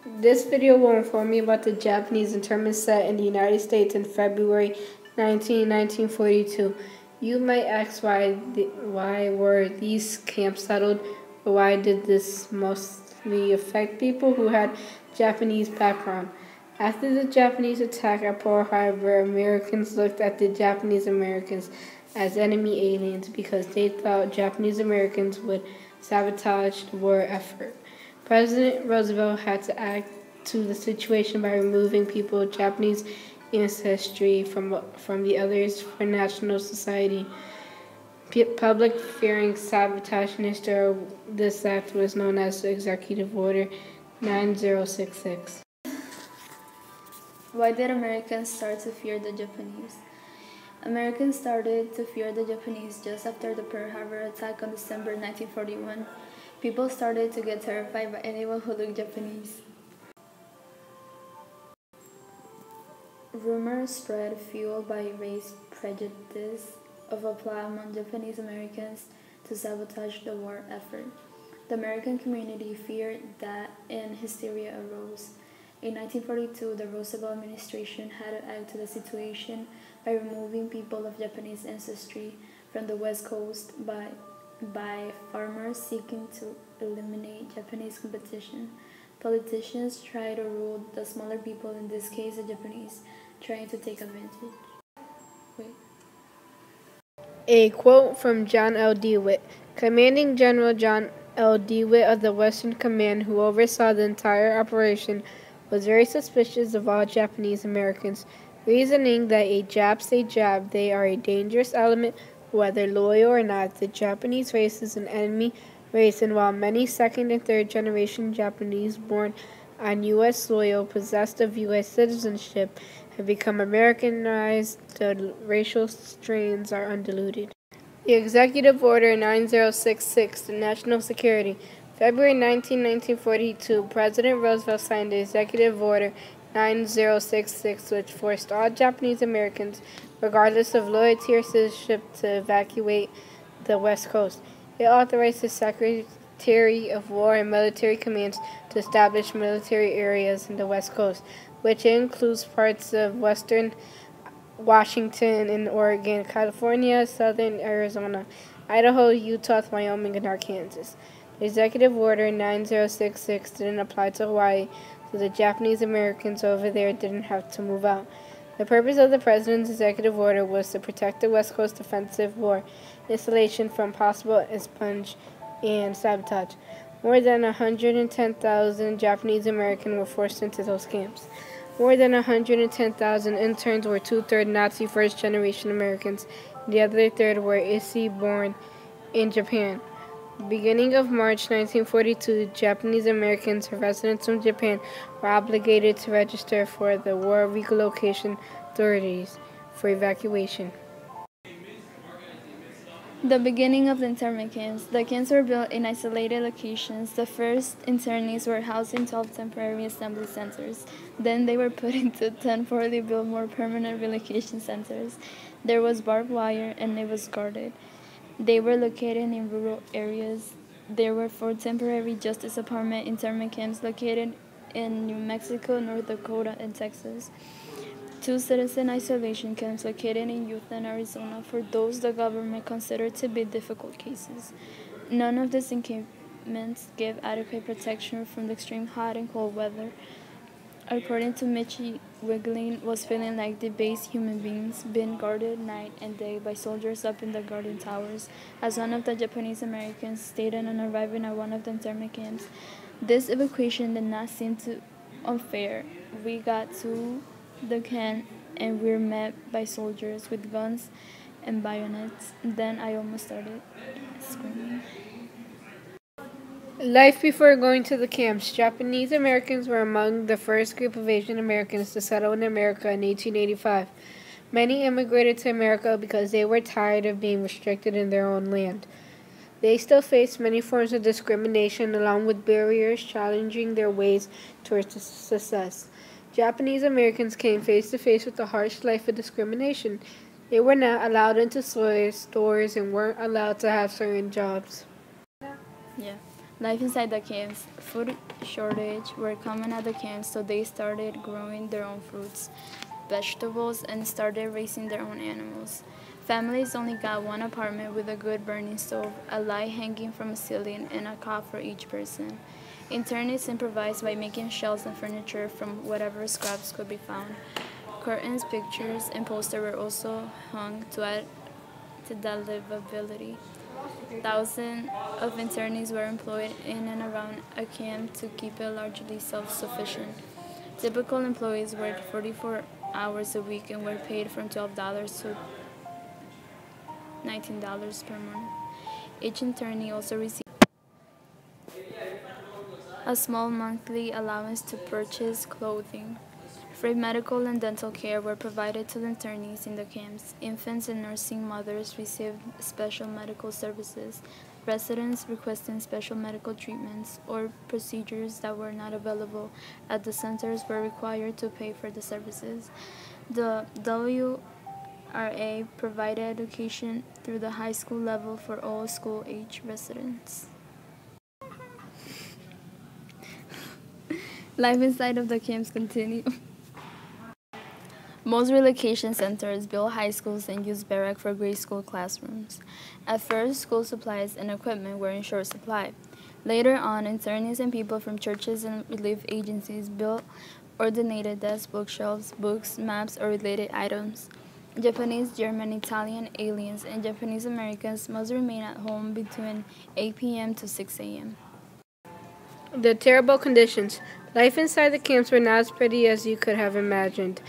This video will inform you about the Japanese internment set in the United States in February 1942. You might ask why were these camps settled, or why did this mostly affect people who had Japanese background? After the Japanese attack at Pearl Harbor, Americans looked at the Japanese Americans as enemy aliens because they thought Japanese Americans would sabotage the war effort. President Roosevelt had to act to the situation by removing people with Japanese ancestry from the others for National Society. Public fearing sabotage in history, this act was known as Executive Order 9066. Why did Americans start to fear the Japanese? Americans started to fear the Japanese just after the Pearl Harbor attack on December 1941. People started to get terrified by anyone who looked Japanese. Rumors spread, fueled by race prejudice, of a plot among Japanese Americans to sabotage the war effort. The American community feared that, and hysteria arose. In 1942, the Roosevelt administration had to act to the situation by removing people of Japanese ancestry from the West Coast by farmers seeking to eliminate Japanese competition. Politicians try to rule the smaller people, in this case the Japanese, trying to take advantage. A quote from John L. DeWitt. Commanding General John L. DeWitt of the Western Command, who oversaw the entire operation, was very suspicious of all Japanese Americans, reasoning that a Jap's a Jap, they are a dangerous element, whether loyal or not. The Japanese race is an enemy race, and while many second and third generation Japanese born on U.S. soil, possessed of U.S. citizenship, have become Americanized, the racial strains are undiluted. The Executive Order 9066, the National Security. February 19, 1942, President Roosevelt signed the Executive Order 9066, which forced all Japanese Americans, regardless of loyalty or citizenship, to evacuate the West Coast. It authorized the Secretary of War and Military Commands to establish military areas in the West Coast, which includes parts of western Washington and Oregon, California, southern Arizona, Idaho, Utah, Wyoming, and Arkansas. The Executive Order 9066 didn't apply to Hawaii, so the Japanese Americans over there didn't have to move out. The purpose of the President's executive order was to protect the West Coast defensive war installation from possible espionage and sabotage. More than 110,000 Japanese Americans were forced into those camps. More than 110,000 interns were two-thirds Nazi first-generation Americans. The other third were Issei born in Japan. Beginning of March 1942, Japanese Americans or residents of Japan were obligated to register for the War Relocation Authorities for evacuation. The beginning of the internment camps. The camps were built in isolated locations. The first internees were housed in 12 temporary assembly centers. Then they were put into 10 poorly built, more permanent relocation centers. There was barbed wire and it was guarded. They were located in rural areas. There were 4 temporary Justice Department internment camps located in New Mexico, North Dakota, and Texas. 2 citizen isolation camps located in Utah and Arizona for those the government considered to be difficult cases. None of these encampments gave adequate protection from the extreme hot and cold weather. According to Michi, Wiggling was feeling like debased human beings, being guarded night and day by soldiers up in the guarding towers. As one of the Japanese Americans stated on arriving at one of the internment camps, this evacuation did not seem too unfair. We got to the camp and we were met by soldiers with guns and bayonets. Then I almost started screaming. Life before going to the camps. Japanese Americans were among the first group of Asian Americans to settle in America in 1885. Many immigrated to America because they were tired of being restricted in their own land. They still faced many forms of discrimination along with barriers challenging their ways towards success. Japanese Americans came face to face with the harsh life of discrimination. They were not allowed into stores and weren't allowed to have certain jobs. Yeah. Life inside the camps. Food shortage were common at the camps, so they started growing their own fruits, vegetables, and started raising their own animals. Families only got one apartment with a good burning stove, a light hanging from a ceiling, and a cot for each person. Internists improvised by making shelves and furniture from whatever scraps could be found. Curtains, pictures, and posters were also hung to add to the livability. Thousands of internees were employed in and around a camp to keep it largely self-sufficient. Typical employees worked 44 hours a week and were paid from $12 to $19 per month. Each internee also received a small monthly allowance to purchase clothing. Free medical and dental care were provided to the internees in the camps. Infants and nursing mothers received special medical services. Residents requesting special medical treatments or procedures that were not available at the centers were required to pay for the services. The WRA provided education through the high school level for all school-age residents. Life inside of the camps continued. Most relocation centers built high schools and used barrack for grade school classrooms. At first, school supplies and equipment were in short supply. Later on, internees and people from churches and relief agencies built or donated desks, bookshelves, books, maps, or related items. Japanese, German, Italian, aliens, and Japanese Americans must remain at home between 8 p.m. to 6 a.m. The terrible conditions. Life inside the camps were not as pretty as you could have imagined.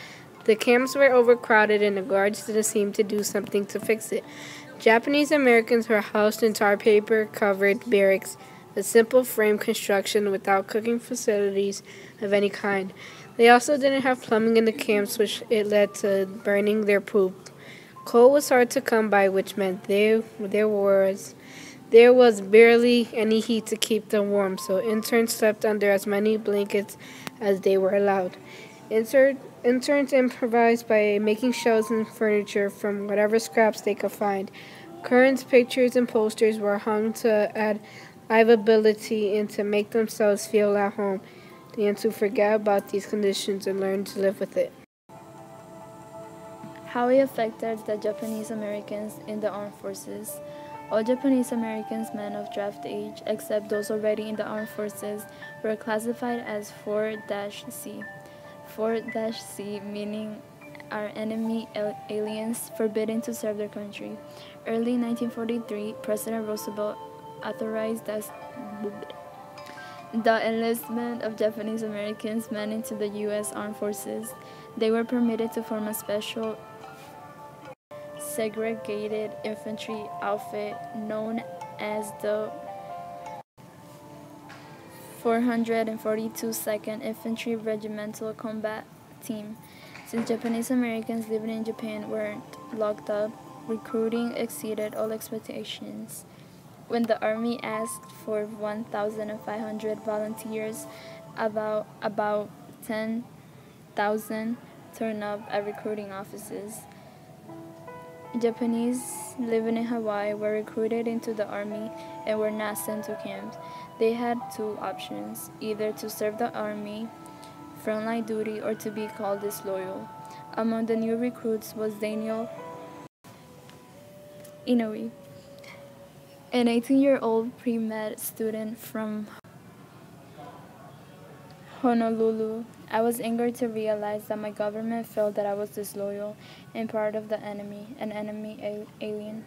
The camps were overcrowded and the guards didn't seem to do something to fix it. Japanese Americans were housed in tar paper covered barracks, a simple frame construction without cooking facilities of any kind. They also didn't have plumbing in the camps, which it led to burning their poop. Coal was hard to come by, which meant there was barely any heat to keep them warm, so interns slept under as many blankets as they were allowed. Interns improvised by making shelves and furniture from whatever scraps they could find. Curtains, pictures, and posters were hung to add livability and to make themselves feel at home, and to forget about these conditions and learn to live with it. How it affected the Japanese Americans in the armed forces. All Japanese Americans men of draft age, except those already in the armed forces, were classified as 4-C. 4-C meaning our enemy aliens forbidden to serve their country. Early 1943, President Roosevelt authorized the enlistment of Japanese Americans men into the U.S. Armed Forces. They were permitted to form a special segregated infantry outfit known as the 442nd Infantry Regimental Combat Team. Since Japanese Americans living in Japan weren't locked up, recruiting exceeded all expectations. When the Army asked for 1,500 volunteers, about 10,000 turned up at recruiting offices. Japanese living in Hawaii were recruited into the army and were not sent to camps. They had two options, either to serve the army, frontline duty, or to be called disloyal. Among the new recruits was Daniel Inoue, an 18-year-old pre-med student from Honolulu. I was angered to realize that my government felt that I was disloyal and part of the enemy, an enemy alien.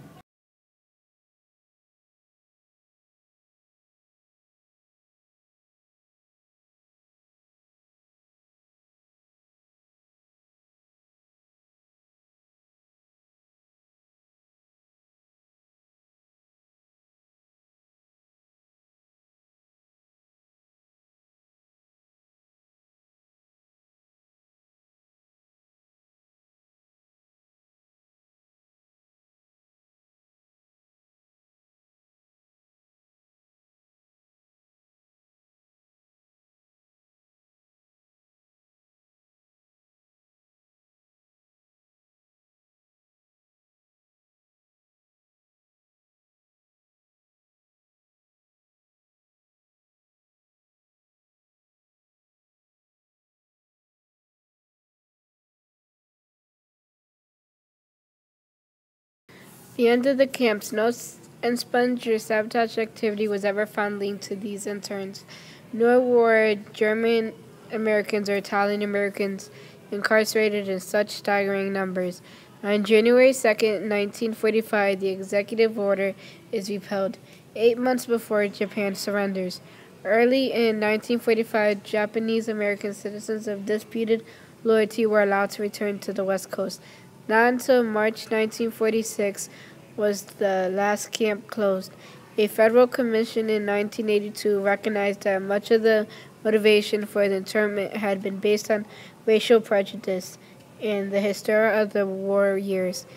The end of the camps, no expunged or sabotage activity was ever found linked to these interns, nor were German Americans or Italian Americans incarcerated in such staggering numbers. On January 2nd, 1945, the executive order is repealed, 8 months before Japan surrenders. Early in 1945, Japanese American citizens of disputed loyalty were allowed to return to the West Coast. Not until March 1946 was the last camp closed. A federal commission in 1982 recognized that much of the motivation for the internment had been based on racial prejudice and the hysteria of the war years.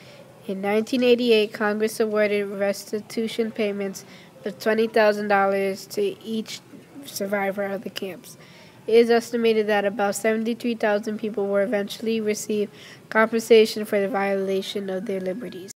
In 1988, Congress awarded restitution payments of $20,000 to each survivor of the camps. It is estimated that about 73,000 people will eventually receive compensation for the violation of their liberties.